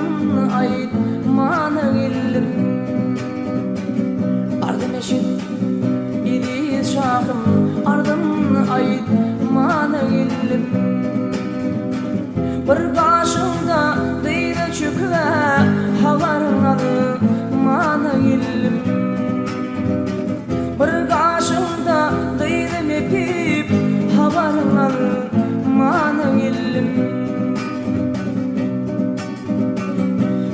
ardın ayt mana illim. Ardın eşit idiz şahım, ardın ayt mana illim. Bir kaşımda dıyda çükle havarnalı mana illim. Bir kaşımda dıyda mepip havarnalı mana illim.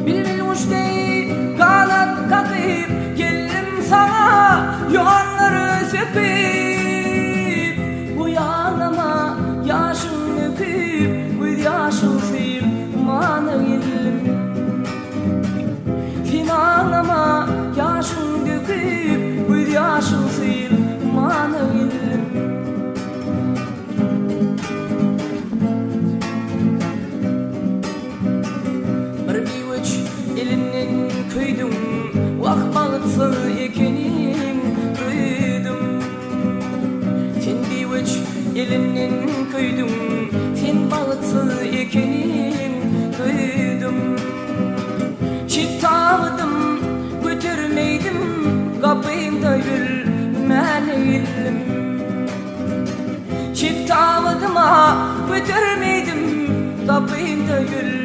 Bilbil uçtey kanat kakıp geldim sana yolları sepip. Uyanama yaşın öpüp bu yaşın sil mana illim. Sen ağlama yaşın döküp bu yaşın sil mana illim. Elinden köydüm, vah bağıtsız ekenin duydum. Sen bir uç elinden köydüm, sen bağıtsız ekenin duydum. Çıktamadım, götürmeydim, kapıyımda gülmeliydim. Çıktamadım ha, götürmeydim, kapıyımda gülmeliydim.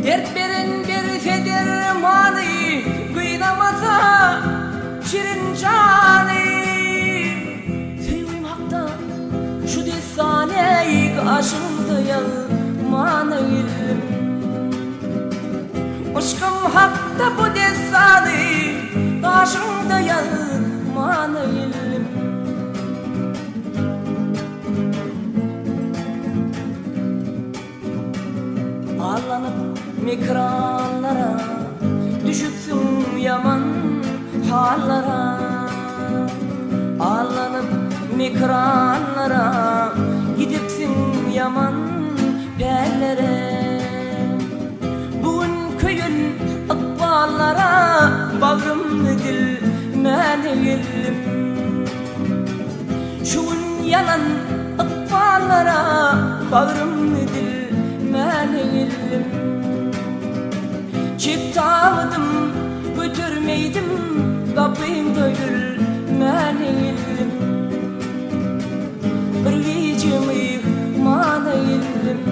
Dert veren bir federmanı, kıynamasa şirin canı. Sevim hakta şu desaneyi karşımda yalmana illim. Aşkım hakta bu desaneyi karşımda yalmana illim. Ağlanıp mikranlara düşüpsün yaman hallara. Ağlanıp mikranlara gidipsin yaman yerlere. Bugün köyün akballara bağrım dil meneyillim. Şuun yalan akballara bağrım dil meneyillim. Çıktamadım, götürmeydim, kapıyımda gülmeliydim. Bir gecemi mana illim.